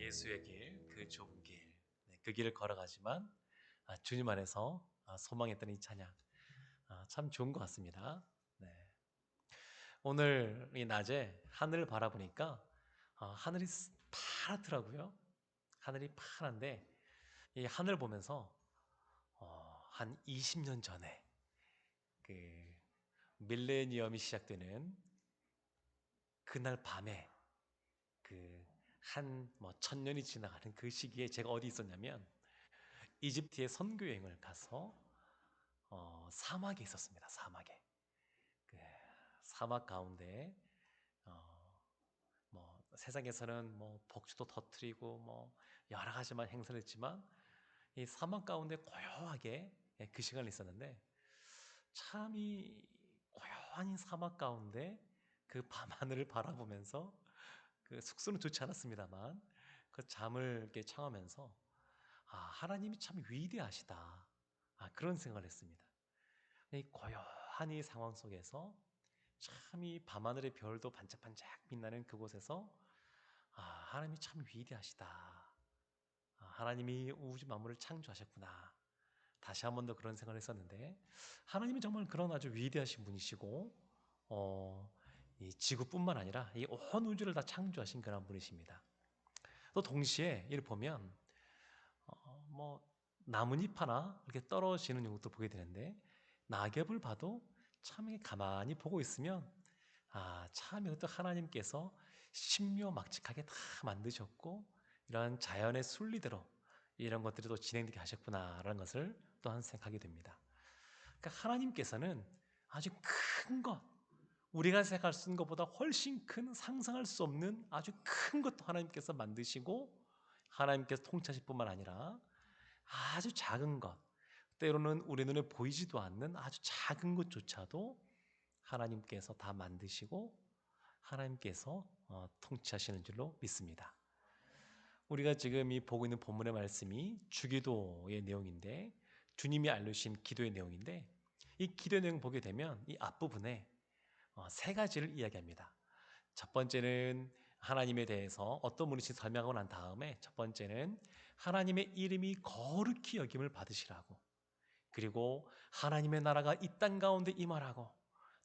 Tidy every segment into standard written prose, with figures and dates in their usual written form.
예수의 길, 그 좁은 길, 그 길을 걸어가지만 주님 안에서 소망했던 이 찬양 참 좋은 것 같습니다. 네. 오늘 이 낮에 하늘을 바라보니까 하늘이 파랗더라고요. 하늘이 파란데 이 하늘 보면서 한 20년 전에 그 밀레니엄이 시작되는 그날 밤에 그 한 뭐 천년이 지나가는 그 시기에 제가 어디 있었냐면 이집트에 선교 여행을 가서 사막에 있었습니다. 사막에. 그 사막 가운데 어, 뭐 세상에서는 뭐 복주도 터트리고 뭐 여러 가지만 행사를 했지만 이 사막 가운데 고요하게 그 시간을 있었는데 참 이 고요한 이 사막 가운데 그 밤하늘을 바라보면서 그 숙소는 좋지 않았습니다만 그 잠을 이렇게 청하면서 하나님이 참 위대하시다. 그런 생각을 했습니다. 이 고요한 이 상황 속에서 참 이 밤하늘의 별도 반짝반짝 빛나는 그곳에서 하나님이 참 위대하시다. 하나님이 우주 만물을 창조하셨구나. 다시 한 번 더 그런 생각을 했었는데 하나님이 정말 그런 아주 위대하신 분이시고 이 지구뿐만 아니라 이 온 우주를 다 창조하신 그런 분이십니다. 또 동시에 이를 보면 뭐 나뭇잎 하나 이렇게 떨어지는 것도 보게 되는데 낙엽을 봐도 참 가만히 보고 있으면 참 이것도 하나님께서 신묘막측하게 다 만드셨고 이러한 자연의 순리대로 이런 것들이 또 진행되게 하셨구나라는 것을 또한 생각하게 됩니다. 그러니까 하나님께서는 아주 큰 것, 우리가 생각할 수 있는 것보다 훨씬 큰 상상할 수 없는 아주 큰 것도 하나님께서 만드시고 하나님께서 통치하실 뿐만 아니라 아주 작은 것, 때로는 우리 눈에 보이지도 않는 아주 작은 것조차도 하나님께서 다 만드시고 하나님께서 통치하시는 줄로 믿습니다. 우리가 지금 이 보고 있는 본문의 말씀이 주기도의 내용인데 주님이 알려주신 기도의 내용인데 이 기도의 내용 보게 되면 이 앞부분에 세 가지를 이야기합니다. 첫 번째는 하나님에 대해서 어떤 분이신지 설명하고 난 다음에 첫 번째는 하나님의 이름이 거룩히 여김을 받으시라고, 그리고 하나님의 나라가 이 땅 가운데 임하라고,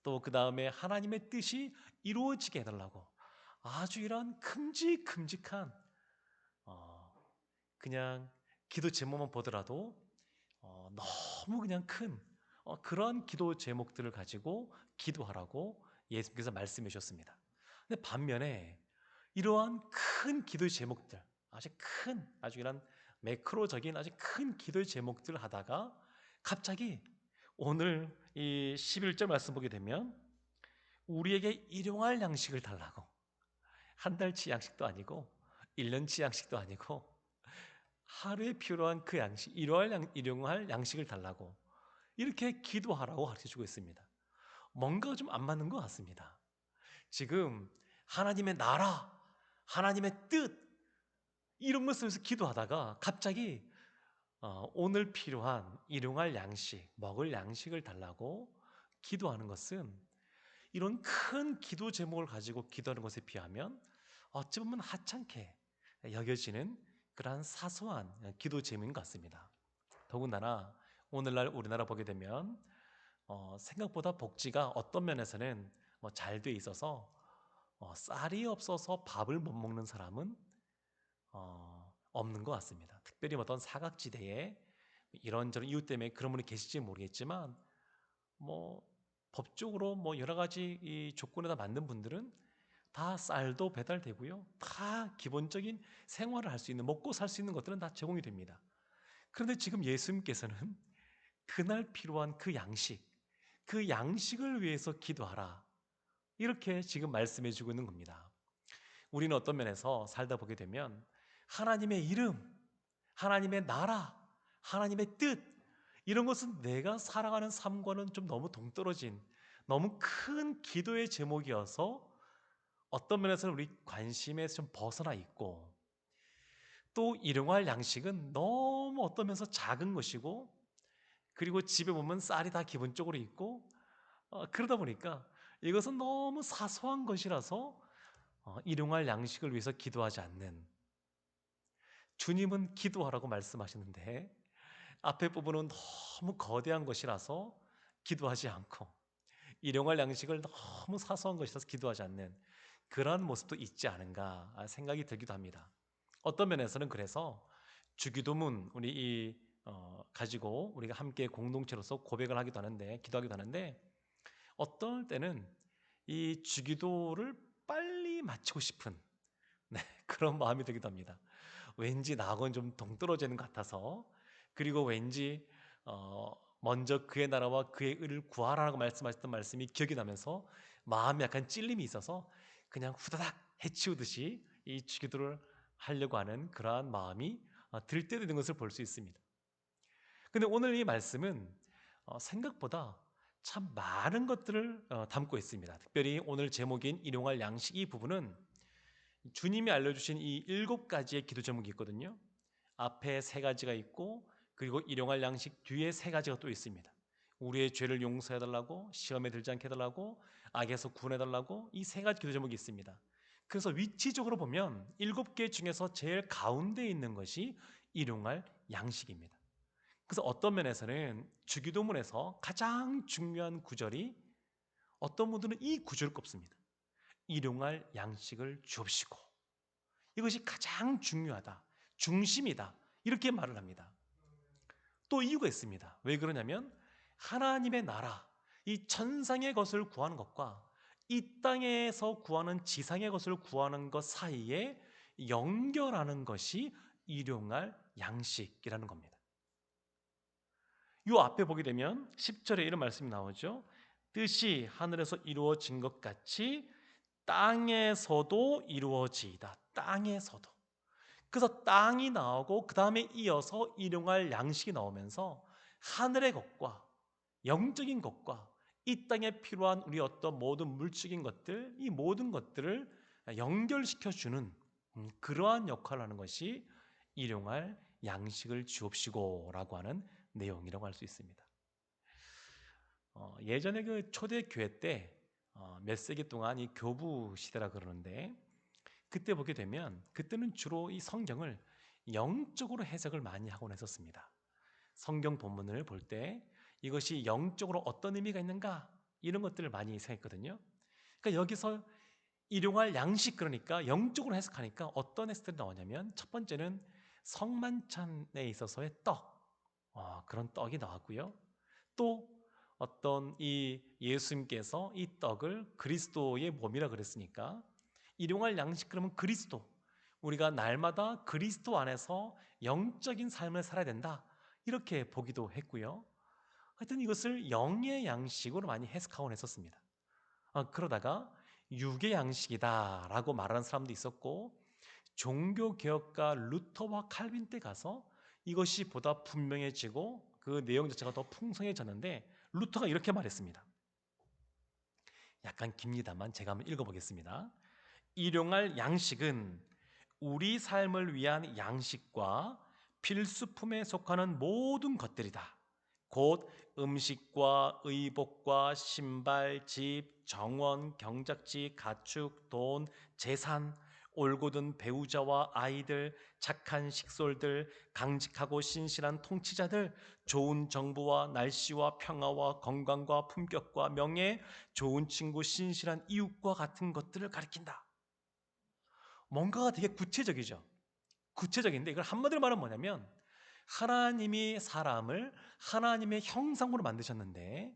또 그 다음에 하나님의 뜻이 이루어지게 해달라고, 아주 이런 큼직큼직한 그냥 기도 제목만 보더라도 너무 그냥 큰 그런 기도 제목들을 가지고 기도하라고 예수님께서 말씀해 주셨습니다. 근데 반면에 이러한 큰 기도의 제목들, 아주 큰, 아주 이런 매크로적인 아주 큰 기도의 제목들을 하다가 갑자기 오늘 이 11절 말씀 보게 되면 우리에게 일용할 양식을 달라고, 한 달치 양식도 아니고 1년치 양식도 아니고 하루에 필요한 그 양식, 일용할 양식을 달라고 이렇게 기도하라고 가르쳐주고 있습니다. 뭔가 좀 안 맞는 것 같습니다. 지금 하나님의 나라, 하나님의 뜻 이런 걸 쓰면서 기도하다가 갑자기 오늘 필요한 일용할 양식, 먹을 양식을 달라고 기도하는 것은 이런 큰 기도 제목을 가지고 기도하는 것에 비하면 어찌 보면 하찮게 여겨지는 그러한 사소한 기도 제목인 것 같습니다. 더군다나 오늘날 우리나라 보게 되면 생각보다 복지가 어떤 면에서는 잘 돼 있어서 쌀이 없어서 밥을 못 먹는 사람은 없는 것 같습니다. 특별히 어떤 사각지대에 이런저런 이유 때문에 그런 분이 계실지 모르겠지만 뭐 법적으로 뭐 여러 가지 이 조건에다 맞는 분들은 다 쌀도 배달되고요. 다 기본적인 생활을 할 수 있는, 먹고 살 수 있는 것들은 다 제공이 됩니다. 그런데 지금 예수님께서는 그날 필요한 그 양식을 위해서 기도하라. 이렇게 지금 말씀해 주고 있는 겁니다. 우리는 어떤 면에서 살다 보게 되면 하나님의 이름, 하나님의 나라, 하나님의 뜻 이런 것은 내가 살아가는 삶과는 좀 너무 동떨어진 너무 큰 기도의 제목이어서 어떤 면에서는 우리 관심에서 좀 벗어나 있고, 또 일용할 양식은 너무 어떤 면에서 작은 것이고, 그리고 집에 보면 쌀이 다 기본적으로 있고 그러다 보니까 이것은 너무 사소한 것이라서 일용할 양식을 위해서 기도하지 않는, 주님은 기도하라고 말씀하시는데 앞에 부분은 너무 거대한 것이라서 기도하지 않고 일용할 양식을 너무 사소한 것이라서 기도하지 않는 그러한 모습도 있지 않은가 생각이 들기도 합니다. 어떤 면에서는 그래서 주기도문 우리 가지고 우리가 함께 공동체로서 고백을 하기도 하는데 기도하기도 하는데 어떨 때는 이 주기도를 빨리 마치고 싶은 네, 그런 마음이 들기도 합니다. 왠지 나하고는 좀 동떨어지는 것 같아서 그리고 왠지 먼저 그의 나라와 그의 의를 구하라고 말씀하셨던 말씀이 기억이 나면서 마음에 약간 찔림이 있어서 그냥 후다닥 해치우듯이 이 주기도를 하려고 하는 그러한 마음이 들 때도 있는 것을 볼 수 있습니다. 근데 오늘 이 말씀은 생각보다 참 많은 것들을 담고 있습니다. 특별히 오늘 제목인 일용할 양식 이 부분은 주님이 알려주신 이 7가지의 기도 제목이 있거든요. 앞에 3가지가 있고 그리고 일용할 양식 뒤에 3가지가 또 있습니다. 우리의 죄를 용서해달라고, 시험에 들지 않게 해달라고, 악에서 구원해달라고 이 3가지 기도 제목이 있습니다. 그래서 위치적으로 보면 7개 중에서 제일 가운데에 있는 것이 일용할 양식입니다. 그래서 어떤 면에서는 주기도문에서 가장 중요한 구절이 어떤 분들은 이 구절을 꼽습니다. 일용할 양식을 주옵시고 이것이 가장 중요하다, 중심이다 이렇게 말을 합니다. 또 이유가 있습니다. 왜 그러냐면 하나님의 나라, 이 천상의 것을 구하는 것과 이 땅에서 구하는 지상의 것을 구하는 것 사이에 연결하는 것이 일용할 양식이라는 겁니다. 이 앞에 보게 되면 10절에 이런 말씀이 나오죠. 뜻이 하늘에서 이루어진 것 같이 땅에서도 이루어지이다. 땅에서도. 그래서 땅이 나오고 그 다음에 이어서 일용할 양식이 나오면서 하늘의 것과 영적인 것과 이 땅에 필요한 우리 어떤 모든 물질적인 것들, 이 모든 것들을 연결시켜주는 그러한 역할을 하는 것이 일용할 양식을 주옵시고라고 하는 내용이라고 할 수 있습니다. 예전에 그 초대교회 때 몇 세기 동안 이 교부 시대라 그러는데 그때 보게 되면 그때는 주로 이 성경을 영적으로 해석을 많이 하곤 했었습니다. 성경 본문을 볼 때 이것이 영적으로 어떤 의미가 있는가 이런 것들을 많이 생각했거든요. 그러니까 여기서 일용할 양식 그러니까 영적으로 해석하니까 어떤 해석들이 나오냐면 첫 번째는 성만찬에 있어서의 떡 그런 떡이 나왔고요. 또 어떤 이 예수님께서 이 떡을 그리스도의 몸이라 그랬으니까 일용할 양식 그러면 그리스도 우리가 날마다 그리스도 안에서 영적인 삶을 살아야 된다 이렇게 보기도 했고요. 하여튼 이것을 영의 양식으로 많이 해석하곤 했었습니다. 그러다가 육의 양식이다라고 말하는 사람도 있었고 종교개혁가 루터와 칼빈 때 가서 이것이 보다 분명해지고 그 내용 자체가 더 풍성해졌는데 루터가 이렇게 말했습니다. 약간 깁니다만 제가 한번 읽어보겠습니다. 일용할 양식은 우리 삶을 위한 양식과 필수품에 속하는 모든 것들이다. 곧 음식과 의복과 신발, 집, 정원, 경작지, 가축, 돈, 재산, 올곧은 배우자와 아이들, 착한 식솔들, 강직하고 신실한 통치자들, 좋은 정부와 날씨와 평화와 건강과 품격과 명예, 좋은 친구, 신실한 이웃과 같은 것들을 가리킨다. 뭔가가 되게 구체적이죠. 구체적인데 이걸 한마디로 말하면 뭐냐면 하나님이 사람을 하나님의 형상으로 만드셨는데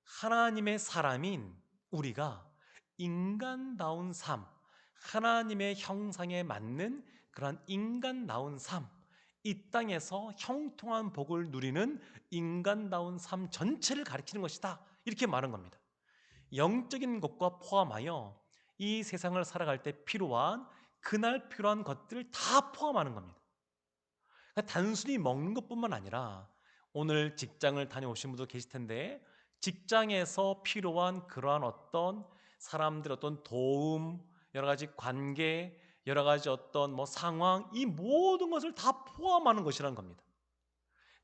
하나님의 사람인 우리가 인간다운 삶, 하나님의 형상에 맞는 그러한 인간다운 삶, 이 땅에서 형통한 복을 누리는 인간다운 삶 전체를 가리키는 것이다. 이렇게 말한 겁니다. 영적인 것과 포함하여 이 세상을 살아갈 때 필요한 그날 필요한 것들을 다 포함하는 겁니다. 그러니까 단순히 먹는 것뿐만 아니라 오늘 직장을 다녀오신 분도 계실 텐데 직장에서 필요한 그러한 어떤 사람들 어떤 도움, 여러 가지 관계, 여러 가지 어떤 상황 이 모든 것을 다 포함하는 것이라는 겁니다.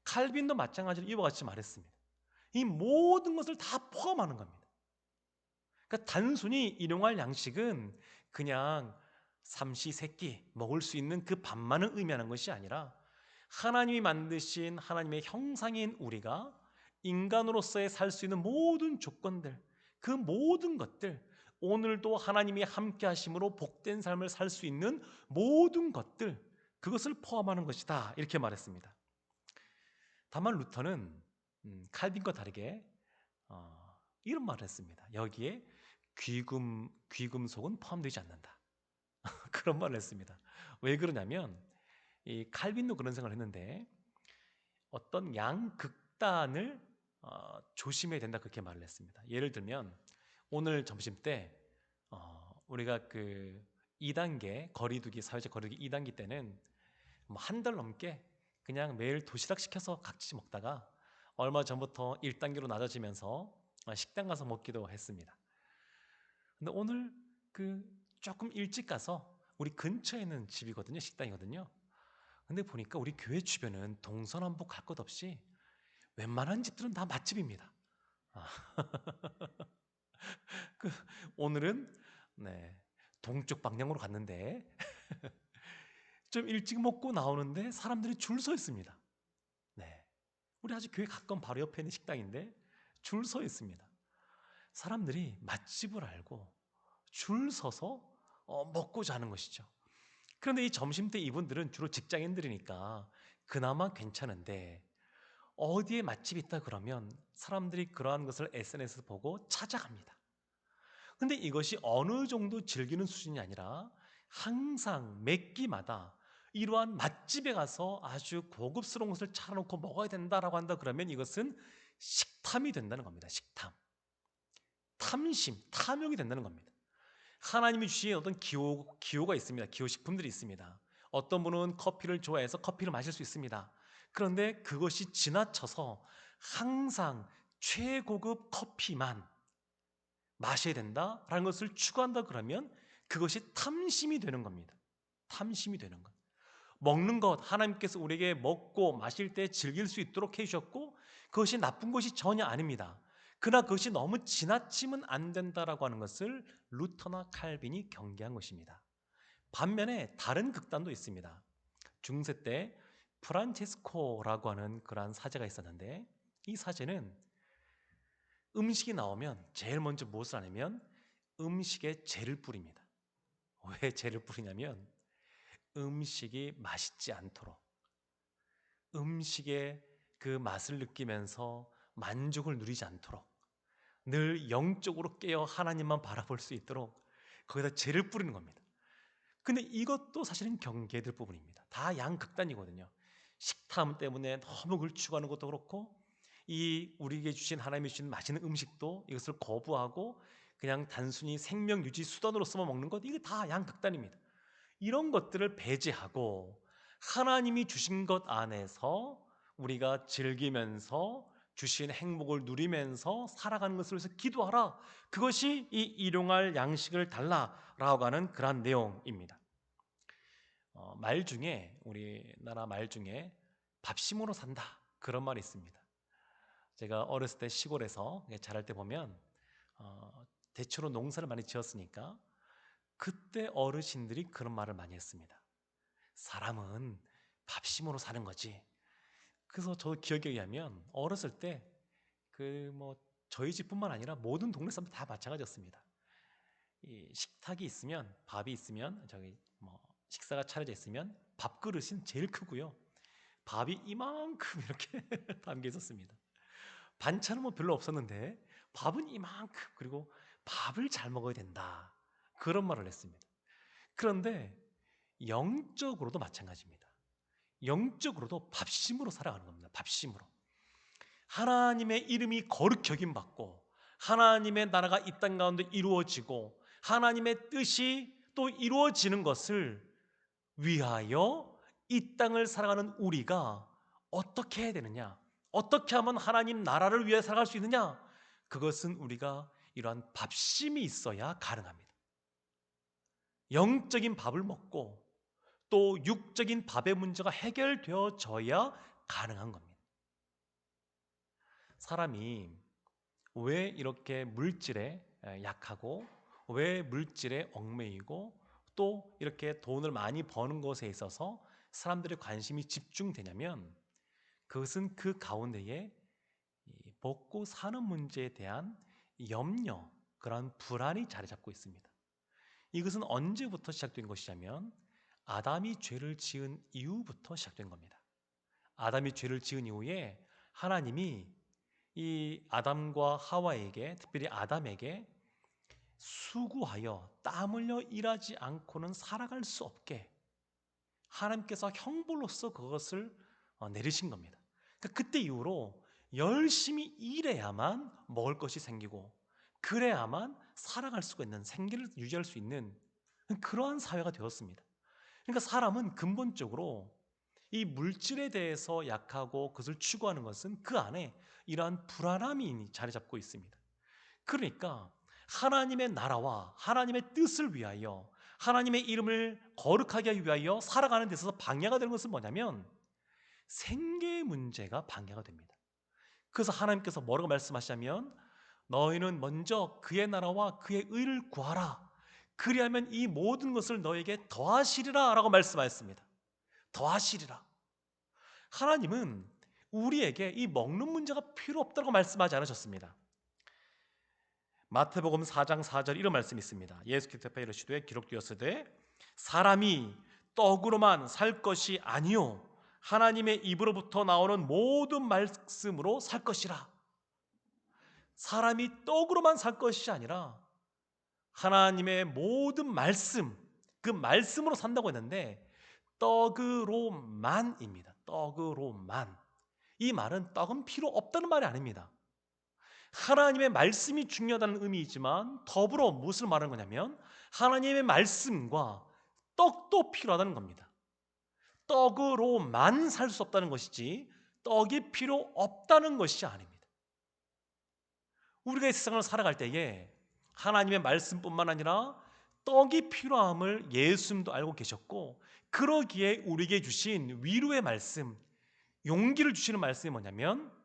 칼빈도 마찬가지로 이와 같이 말했습니다. 이 모든 것을 다 포함하는 겁니다. 그러니까 단순히 일용할 양식은 그냥 삼시세끼 먹을 수 있는 그 밥만을 의미하는 것이 아니라 하나님이 만드신 하나님의 형상인 우리가 인간으로서의 살 수 있는 모든 조건들, 그 모든 것들, 오늘도 하나님이 함께 하심으로 복된 삶을 살 수 있는 모든 것들, 그것을 포함하는 것이다, 이렇게 말했습니다. 다만 루터는 칼빈과 다르게 이런 말을 했습니다. 여기에 귀금속은 포함되지 않는다. 그런 말을 했습니다. 왜 그러냐면 이 칼빈도 그런 생각을 했는데 어떤 양극단을 조심해야 된다, 그렇게 말을 했습니다. 예를 들면 오늘 점심 때 우리가 그 2단계 거리두기, 사회적 거리두기 2단계 때는 뭐 한 달 넘게 그냥 매일 도시락 시켜서 각지 먹다가 얼마 전부터 1단계로 낮아지면서 식당 가서 먹기도 했습니다. 근데 오늘 그 조금 일찍 가서 우리 근처에 있는 집이거든요. 식당이거든요. 근데 보니까 우리 교회 주변은 동서남북 갈 것 없이 웬만한 집들은 다 맛집입니다. 아, 그 오늘은 네, 동쪽 방향으로 갔는데 좀 일찍 먹고 나오는데 사람들이 줄 서 있습니다. 네, 우리 아주 교회 가까운 바로 옆에 있는 식당인데 줄 서 있습니다. 사람들이 맛집을 알고 줄 서서 먹고자 하는 것이죠. 그런데 이 점심때 이분들은 주로 직장인들이니까 그나마 괜찮은데 어디에 맛집이 있다 그러면 사람들이 그러한 것을 SNS에서 보고 찾아갑니다. 근데 이것이 어느 정도 즐기는 수준이 아니라 항상 몇 끼마다 이러한 맛집에 가서 아주 고급스러운 것을 차려놓고 먹어야 된다라고 한다 그러면 이것은 식탐이 된다는 겁니다. 식탐. 탐심, 탐욕이 된다는 겁니다. 하나님이 주신 어떤 기호가 있습니다. 기호식품들이 있습니다. 어떤 분은 커피를 좋아해서 커피를 마실 수 있습니다. 그런데 그것이 지나쳐서 항상 최고급 커피만 마셔야 된다라는 것을 추구한다 그러면 그것이 탐심이 되는 겁니다. 탐심이 되는 것. 먹는 것, 하나님께서 우리에게 먹고 마실 때 즐길 수 있도록 해주셨고 그것이 나쁜 것이 전혀 아닙니다. 그러나 그것이 너무 지나치면 안 된다라고 하는 것을 루터나 칼빈이 경계한 것입니다. 반면에 다른 극단도 있습니다. 중세 때 프란체스코라고 하는 그러한 사제가 있었는데 이 사제는 음식이 나오면 제일 먼저 무엇을 하냐면 음식에 재를 뿌립니다. 왜 재를 뿌리냐면 음식이 맛있지 않도록, 음식의 그 맛을 느끼면서 만족을 누리지 않도록, 늘 영적으로 깨어 하나님만 바라볼 수 있도록 거기다 재를 뿌리는 겁니다. 근데 이것도 사실은 경계될 부분입니다. 다 양극단이거든요. 식탐 때문에 너무 그걸 추구하는 것도 그렇고 이 우리에게 주신 하나님이 주신 맛있는 음식도 이것을 거부하고 그냥 단순히 생명 유지 수단으로서만 먹는 것, 이게 다 양극단입니다. 이런 것들을 배제하고 하나님이 주신 것 안에서 우리가 즐기면서 주신 행복을 누리면서 살아가는 것을 위해서 기도하라. 그것이 이 일용할 양식을 달라라고 하는 그러한 내용입니다. 말 중에 우리나라 말 중에 밥심으로 산다 그런 말이 있습니다. 제가 어렸을 때 시골에서 자랄 때 보면 대체로 농사를 많이 지었으니까 그때 어르신들이 그런 말을 많이 했습니다. 사람은 밥심으로 사는 거지. 그래서 저 기억에 의하면 어렸을 때 그 뭐 저희 집뿐만 아니라 모든 동네 사람들 다 마찬가지였습니다. 이 식탁이 있으면 밥이 있으면 저기 뭐 식사가 차려져 있으면 밥그릇은 제일 크고요. 밥이 이만큼 이렇게 담겨 있었습니다. 반찬은 뭐 별로 없었는데 밥은 이만큼, 그리고 밥을 잘 먹어야 된다, 그런 말을 했습니다. 그런데 영적으로도 마찬가지입니다. 영적으로도 밥심으로 살아가는 겁니다. 밥심으로. 하나님의 이름이 거룩히 여김받고 하나님의 나라가 이 땅 가운데 이루어지고 하나님의 뜻이 또 이루어지는 것을 위하여 이 땅을 살아가는 우리가 어떻게 해야 되느냐? 어떻게 하면 하나님 나라를 위해 살아갈 수 있느냐? 그것은 우리가 이러한 밥심이 있어야 가능합니다. 영적인 밥을 먹고 또 육적인 밥의 문제가 해결되어져야 가능한 겁니다. 사람이 왜 이렇게 물질에 약하고 왜 물질에 얽매이고 또 이렇게 돈을 많이 버는 것에 있어서 사람들의 관심이 집중되냐면 그것은 그 가운데에 먹고 사는 문제에 대한 염려, 그런 불안이 자리 잡고 있습니다. 이것은 언제부터 시작된 것이냐면 아담이 죄를 지은 이후부터 시작된 겁니다. 아담이 죄를 지은 이후에 하나님이 이 아담과 하와에게, 특별히 아담에게 수고하여 땀 흘려 일하지 않고는 살아갈 수 없게 하나님께서 형벌로서 그것을 내리신 겁니다. 그러니까 그때 이후로 열심히 일해야만 먹을 것이 생기고 그래야만 살아갈 수가 있는, 생계를 유지할 수 있는 그러한 사회가 되었습니다. 그러니까 사람은 근본적으로 이 물질에 대해서 약하고 그것을 추구하는 것은 그 안에 이러한 불안함이 자리 잡고 있습니다. 그러니까 하나님의 나라와 하나님의 뜻을 위하여 하나님의 이름을 거룩하게 하기 위하여 살아가는 데 있어서 방해가 되는 것은 뭐냐면 생계 문제가 방해가 됩니다. 그래서 하나님께서 뭐라고 말씀하시냐면 너희는 먼저 그의 나라와 그의 의를 구하라. 그리하면 이 모든 것을 너에게 더하시리라 라고 말씀하셨습니다. 더하시리라. 하나님은 우리에게 이 먹는 문제가 필요 없다고 말씀하지 않으셨습니다. 마태복음 4장 4절 이런 말씀이 있습니다. 예수께서 이르시되 기록되었으되 사람이 떡으로만 살 것이 아니요 하나님의 입으로부터 나오는 모든 말씀으로 살 것이라. 사람이 떡으로만 살 것이 아니라 하나님의 모든 말씀, 그 말씀으로 산다고 했는데 떡으로만입니다. 떡으로만. 이 말은 떡은 필요 없다는 말이 아닙니다. 하나님의 말씀이 중요하다는 의미이지만 더불어 무엇을 말하는 거냐면 하나님의 말씀과 떡도 필요하다는 겁니다. 떡으로만 살 수 없다는 것이지 떡이 필요 없다는 것이 아닙니다. 우리가 이 세상을 살아갈 때에 하나님의 말씀뿐만 아니라 떡이 필요함을 예수님도 알고 계셨고 그러기에 우리에게 주신 위로의 말씀, 용기를 주시는 말씀이 뭐냐면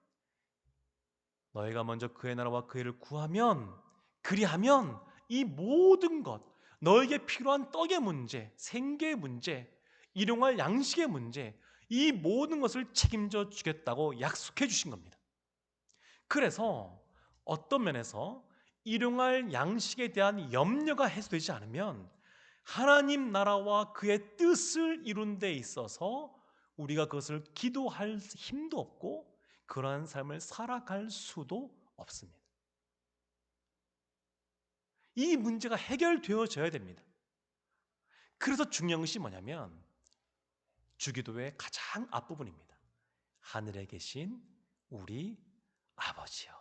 너희가 먼저 그의 나라와 그의 일을 구하면 그리하면 이 모든 것 너에게 필요한 떡의 문제, 생계의 문제, 일용할 양식의 문제 이 모든 것을 책임져 주겠다고 약속해 주신 겁니다. 그래서 어떤 면에서 일용할 양식에 대한 염려가 해소되지 않으면 하나님 나라와 그의 뜻을 이룬 데 있어서 우리가 그것을 기도할 힘도 없고 그러한 삶을 살아갈 수도 없습니다. 이 문제가 해결되어져야 됩니다. 그래서 중요한 것이 뭐냐면 주기도의 가장 앞부분입니다. 하늘에 계신 우리 아버지요.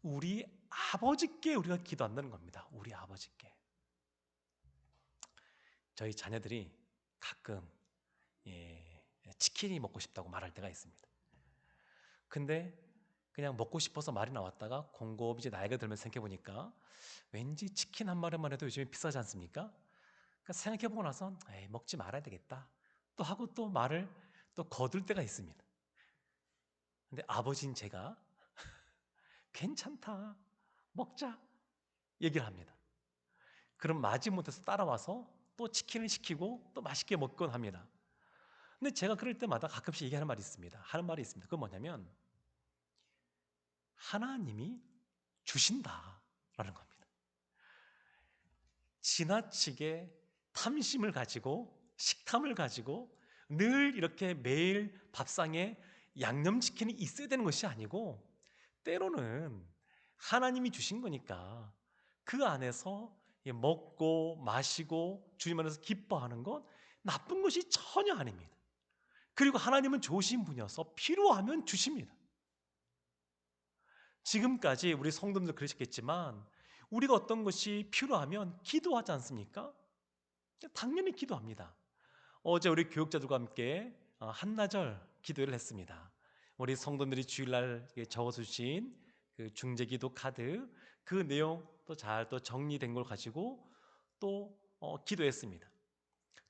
우리 아버지께 우리가 기도한다는 겁니다. 우리 아버지께. 저희 자녀들이 가끔 치킨이 먹고 싶다고 말할 때가 있습니다. 근데 그냥 먹고 싶어서 말이 나왔다가 곰곰이 이제 나이가 들면서 생각해보니까 왠지 치킨 한 마리만 해도 요즘에 비싸지 않습니까? 그러니까 생각해보고 나서 에이, 먹지 말아야 되겠다 또 하고 또 말을 또 거둘 때가 있습니다. 근데 아버지인 제가 괜찮다 먹자 얘기를 합니다. 그럼 마지못해서 따라와서 또 치킨을 시키고 또 맛있게 먹곤 합니다. 근데 제가 그럴 때마다 가끔씩 얘기하는 말이 있습니다. 하는 말이 있습니다. 그건 뭐냐면 하나님이 주신다라는 겁니다. 지나치게 탐심을 가지고 식탐을 가지고 늘 이렇게 매일 밥상에 양념치킨이 있어야 되는 것이 아니고 때로는 하나님이 주신 거니까 그 안에서 먹고 마시고 주님 안에서 기뻐하는 것 나쁜 것이 전혀 아닙니다. 그리고 하나님은 좋으신 분이어서 필요하면 주십니다. 지금까지 우리 성도님들 그러셨겠지만 우리가 어떤 것이 필요하면 기도하지 않습니까? 당연히 기도합니다. 어제 우리 교육자들과 함께 한나절 기도를 했습니다. 우리 성도들이 주일날 적어서 주신 그 중재기도 카드 그 내용 또 잘 또 정리된 걸 가지고 또 기도했습니다.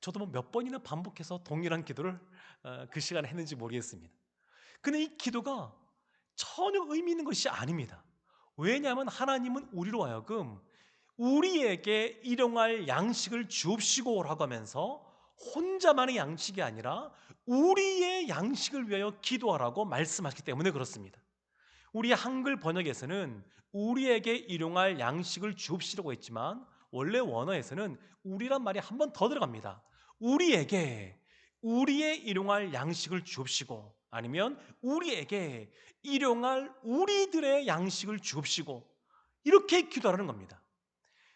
저도 뭐 몇 번이나 반복해서 동일한 기도를 그 시간에 했는지 모르겠습니다. 근데 이 기도가 전혀 의미 있는 것이 아닙니다. 왜냐하면 하나님은 우리로 하여금 우리에게 일용할 양식을 주옵시고라고 하면서 혼자만의 양식이 아니라 우리의 양식을 위하여 기도하라고 말씀하셨기 때문에 그렇습니다. 우리 한글 번역에서는 우리에게 일용할 양식을 주옵시라고 했지만 원래 원어에서는 우리란 말이 한 번 더 들어갑니다. 우리에게 우리의 일용할 양식을 주옵시고, 아니면 우리에게 일용할 우리들의 양식을 주옵시고, 이렇게 기도하는 겁니다.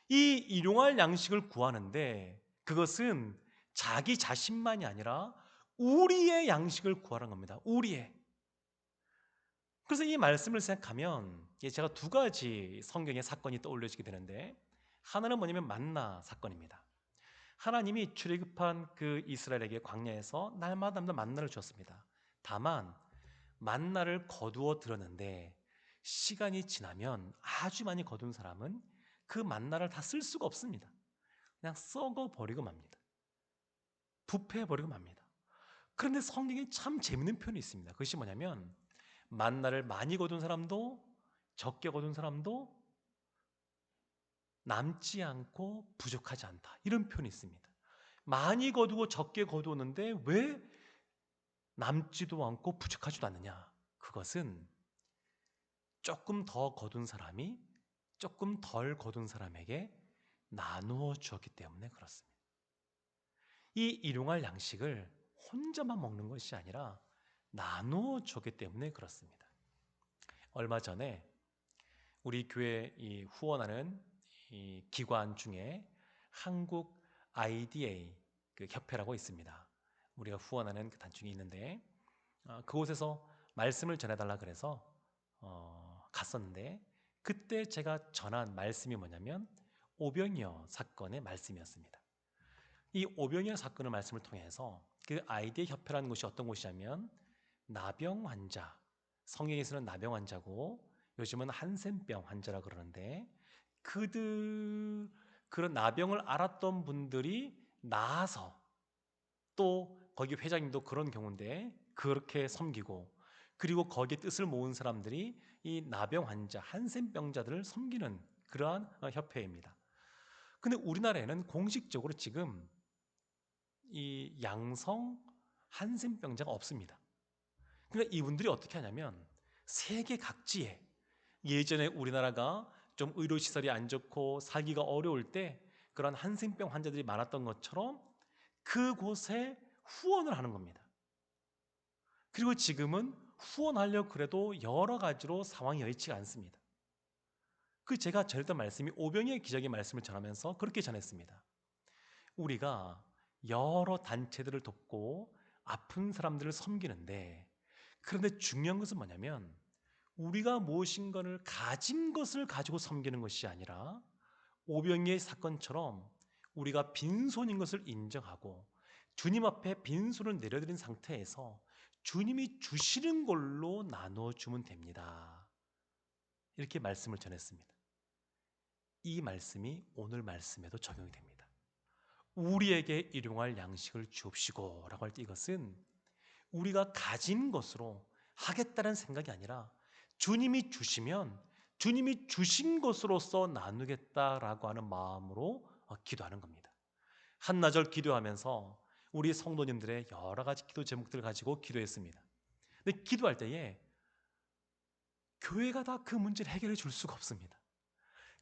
이 일용할 양식을 구하는데 그것은 자기 자신만이 아니라 우리의 양식을 구하는 겁니다. 우리의. 그래서 이 말씀을 생각하면 제가 두 가지 성경의 사건이 떠올려지게 되는데, 하나는 뭐냐면 만나 사건입니다. 하나님이 출애굽한 그 이스라엘에게 광야에서 날마다 만나를 주었습니다. 다만 만나를 거두어 들었는데 시간이 지나면 아주 많이 거둔 사람은 그 만나를 다 쓸 수가 없습니다. 그냥 썩어버리고 맙니다. 부패해버리고 맙니다. 그런데 성경에 참 재밌는 표현이 있습니다. 그것이 뭐냐면 만나를 많이 거둔 사람도 적게 거둔 사람도 남지 않고 부족하지 않다, 이런 표현이 있습니다. 많이 거두고 적게 거두었는데 왜 남지도 않고 부족하지도 않느냐? 그것은 조금 더 거둔 사람이 조금 덜 거둔 사람에게 나누어 주었기 때문에 그렇습니다. 이 일용할 양식을 혼자만 먹는 것이 아니라 나누어 주었기 때문에 그렇습니다. 얼마 전에 우리 교회 이 후원하는 이 기관 중에 한국 IDA 그 협회라고 있습니다. 우리가 후원하는 그 단중이 있는데 그곳에서 말씀을 전해달라 그래서 갔었는데, 그때 제가 전한 말씀이 뭐냐면 오병이어 사건의 말씀이었습니다. 이 오병이어 사건의 말씀을 통해서 그 IDA 협회라는 곳이 어떤 곳이냐면 나병 환자, 성경에서는 나병 환자고 요즘은 한센병 환자라 그러는데, 그런 나병을 앓았던 분들이 나아서, 또 거기 회장님도 그런 경우인데 그렇게 섬기고, 그리고 거기에 뜻을 모은 사람들이 이 나병 환자, 한센병자들을 섬기는 그러한 협회입니다. 근데 우리나라에는 공식적으로 지금 이 양성 한센병자가 없습니다. 그러니까 이분들이 어떻게 하냐면 세계 각지에, 예전에 우리나라가 좀 의료시설이 안 좋고 살기가 어려울 때 그런 한센병 환자들이 많았던 것처럼 그곳에 후원을 하는 겁니다. 그리고 지금은 후원하려고 그래도 여러 가지로 상황이 여의치가 않습니다. 제가 전했던 말씀이 오병이어 기적의 말씀을 전하면서 그렇게 전했습니다. 우리가 여러 단체들을 돕고 아픈 사람들을 섬기는데, 그런데 중요한 것은 뭐냐면 우리가 무엇인가를 가진 것을 가지고 섬기는 것이 아니라 오병이의 사건처럼 우리가 빈손인 것을 인정하고 주님 앞에 빈손을 내려드린 상태에서 주님이 주시는 걸로 나누어 주면 됩니다. 이렇게 말씀을 전했습니다. 이 말씀이 오늘 말씀에도 적용이 됩니다. 우리에게 일용할 양식을 주옵시고 라고 할 때 이것은 우리가 가진 것으로 하겠다는 생각이 아니라 주님이 주시면 주님이 주신 것으로서 나누겠다라고 하는 마음으로 기도하는 겁니다. 한나절 기도하면서 우리 성도님들의 여러 가지 기도 제목들을 가지고 기도했습니다. 근데 기도할 때에 교회가 다 그 문제를 해결해 줄 수가 없습니다.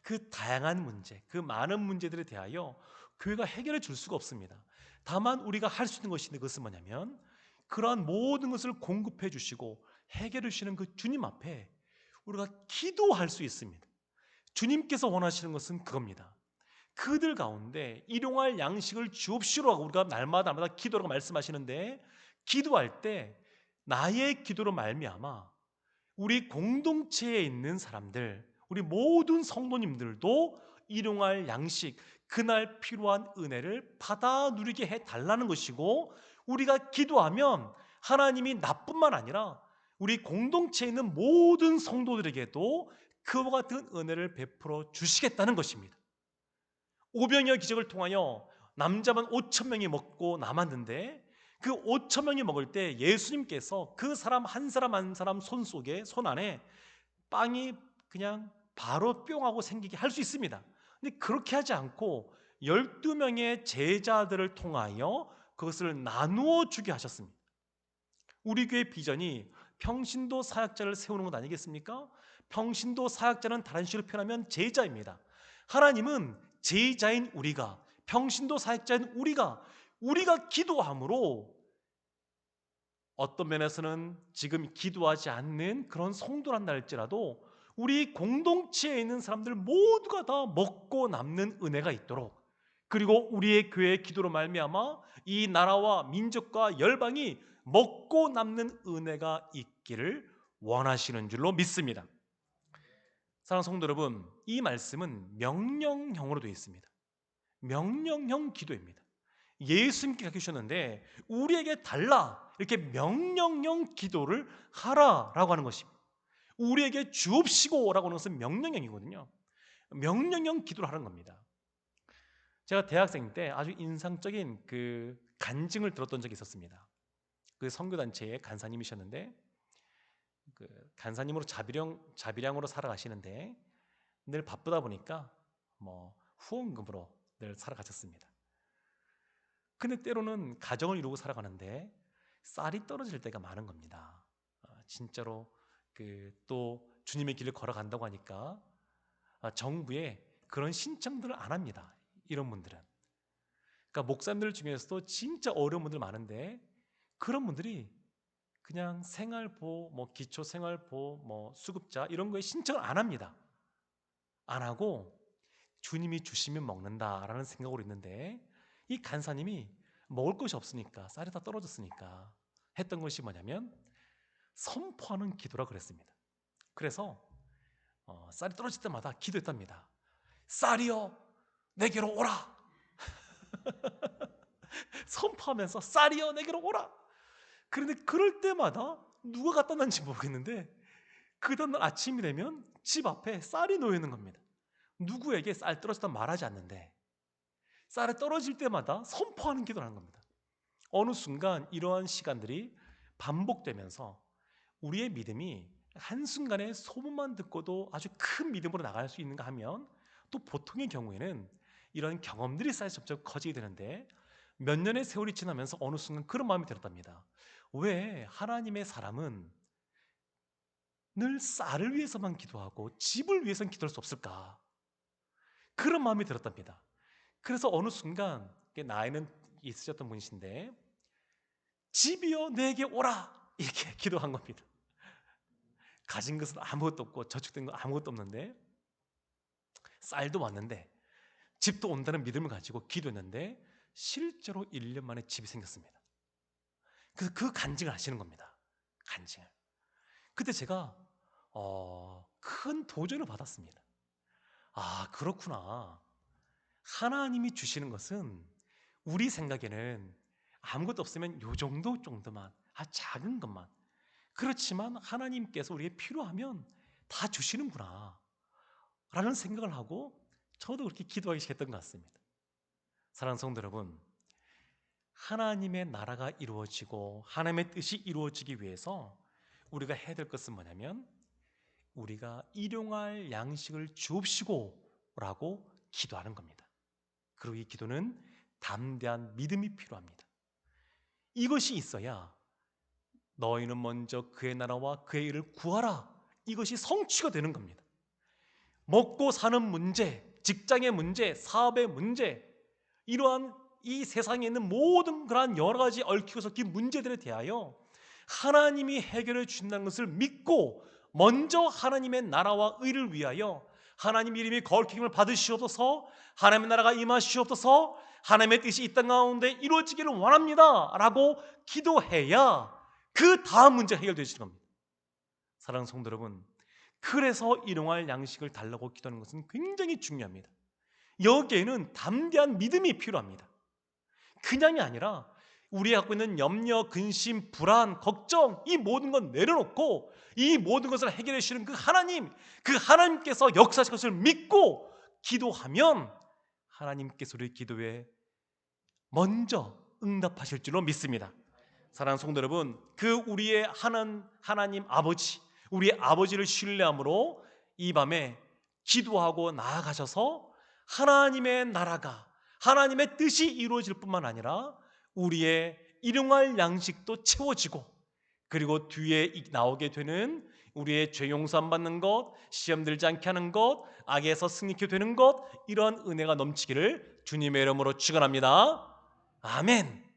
그 다양한 문제, 그 많은 문제들에 대하여 교회가 해결해 줄 수가 없습니다. 다만 우리가 할 수 있는 것이 그것은 뭐냐면 그러한 모든 것을 공급해 주시고 해결해 주시는 그 주님 앞에 우리가 기도할 수 있습니다. 주님께서 원하시는 것은 그겁니다. 그들 가운데 일용할 양식을 주옵시라고 우리가 날마다 기도라고 말씀하시는데, 기도할 때 나의 기도로 말미암아 우리 공동체에 있는 사람들, 우리 모든 성도님들도 일용할 양식, 그날 필요한 은혜를 받아 누리게 해달라는 것이고, 우리가 기도하면 하나님이 나뿐만 아니라 우리 공동체에 있는 모든 성도들에게도 그와 같은 은혜를 베풀어 주시겠다는 것입니다. 오병이어 기적을 통하여 남자만 5천 명이 먹고 남았는데, 그 5천 명이 먹을 때 예수님께서 그 사람 한 사람 한 사람 손 속에, 손 안에 빵이 그냥 바로 뿅 하고 생기게 할 수 있습니다. 근데 그렇게 하지 않고 12명의 제자들을 통하여 그것을 나누어 주게 하셨습니다. 우리 교회 비전이 평신도 사역자를 세우는 것 아니겠습니까? 평신도 사역자는 다른 식으로 표현하면 제자입니다. 하나님은 제자인 우리가, 평신도 사역자인 우리가 기도함으로 어떤 면에서는 지금 기도하지 않는 그런 성도란다 할지라도 우리 공동체에 있는 사람들 모두가 다 먹고 남는 은혜가 있도록, 그리고 우리의 교회의 기도로 말미암아 이 나라와 민족과 열방이 먹고 남는 은혜가 있기를 원하시는 줄로 믿습니다. 사랑하는 성도 여러분, 이 말씀은 명령형으로 되어 있습니다. 명령형 기도입니다. 예수님께 가르치셨는데 우리에게 달라, 이렇게 명령형 기도를 하라라고 하는 것입니다. 우리에게 주옵시고라고 하는 것은 명령형이거든요. 명령형 기도를 하는 겁니다. 제가 대학생 때 아주 인상적인 그 간증을 들었던 적이 있었습니다. 그 선교단체의 간사님이셨는데 그 간사님으로 자비량으로 살아가시는데 늘 바쁘다 보니까 뭐 후원금으로 늘 살아가셨습니다. 근데 때로는 가정을 이루고 살아가는데 쌀이 떨어질 때가 많은 겁니다. 진짜로 또 주님의 길을 걸어간다고 하니까 정부에 그런 신청들을 안 합니다. 이런 분들은. 그러니까 목사님들 중에서도 진짜 어려운 분들 많은데 그런 분들이 그냥 생활보, 뭐 기초생활보, 뭐 수급자 이런 거에 신청을 안 합니다. 안 하고 주님이 주시면 먹는다라는 생각으로 있는데, 이 간사님이 먹을 것이 없으니까, 쌀이 다 떨어졌으니까 했던 것이 뭐냐면 선포하는 기도라 그랬습니다. 그래서 쌀이 떨어질 때마다 기도했답니다. 쌀이여 내게로 오라. 선포하면서 쌀이여 내게로 오라. 그런데 그럴 때마다 누가 갖다 놨는지 모르겠는데 그 다음날 아침이 되면 집 앞에 쌀이 놓여 있는 겁니다. 누구에게 쌀 떨어졌다 말하지 않는데 쌀이 떨어질 때마다 선포하는 기도를 하는 겁니다. 어느 순간 이러한 시간들이 반복되면서 우리의 믿음이 한순간에 소문만 듣고도 아주 큰 믿음으로 나갈 수 있는가 하면 또 보통의 경우에는 이런 경험들이 쌓여서 점점 커지게 되는데, 몇 년의 세월이 지나면서 어느 순간 그런 마음이 들었답니다. 왜 하나님의 사람은 늘 쌀을 위해서만 기도하고 집을 위해서는 기도할 수 없을까? 그런 마음이 들었답니다. 그래서 어느 순간 나이는 있으셨던 분이신데 집이여 내게 오라 이렇게 기도한 겁니다. 가진 것은 아무것도 없고 저축된 거 아무것도 없는데 쌀도 왔는데 집도 온다는 믿음을 가지고 기도했는데 실제로 1년 만에 집이 생겼습니다. 그래서 그 간증을 하시는 겁니다. 간증을. 그때 제가 큰 도전을 받았습니다. 아, 그렇구나. 하나님이 주시는 것은 우리 생각에는 아무것도 없으면 요 정도만, 작은 것만. 그렇지만 하나님께서 우리에게 필요하면 다 주시는구나 라는 생각을 하고 저도 그렇게 기도하기 시작했던 것 같습니다. 사랑하는 성도 여러분, 하나님의 나라가 이루어지고 하나님의 뜻이 이루어지기 위해서 우리가 해야 될 것은 뭐냐면 우리가 일용할 양식을 주옵시고 라고 기도하는 겁니다. 그리고 이 기도는 담대한 믿음이 필요합니다. 이것이 있어야 너희는 먼저 그의 나라와 그의 일을 구하라, 이것이 성취가 되는 겁니다. 먹고 사는 문제, 직장의 문제, 사업의 문제, 이러한 이 세상에 있는 모든 그러한 여러 가지 얽히고 섞인 문제들에 대하여 하나님이 해결해 주신다는 것을 믿고 먼저 하나님의 나라와 의를 위하여 하나님 이름이 거룩힘을 받으시옵소서, 하나님의 나라가 임하시옵소서, 하나님의 뜻이 이 땅 가운데 이루어지기를 원합니다 라고 기도해야 그 다음 문제가 해결되시는 겁니다. 사랑하는 성도 여러분, 그래서 일용할 양식을 달라고 기도하는 것은 굉장히 중요합니다. 여기에는 담대한 믿음이 필요합니다. 그냥이 아니라 우리가 갖고 있는 염려, 근심, 불안, 걱정, 이 모든 건 내려놓고 이 모든 것을 해결해 주시는 그 하나님께서 역사하실 것을 믿고 기도하면 하나님께서 우리 기도에 먼저 응답하실 줄로 믿습니다. 사랑하는 성도 여러분, 그 우리의 하나님 아버지, 우리 아버지를 신뢰함으로 이 밤에 기도하고 나아가셔서 하나님의 나라가, 하나님의 뜻이 이루어질 뿐만 아니라 우리의 일용할 양식도 채워지고, 그리고 뒤에 나오게 되는 우리의 죄 용서함 받는 것, 시험 들지 않게 하는 것, 악에서 승리케 되는 것, 이러한 은혜가 넘치기를 주님의 이름으로 축원합니다. 아멘.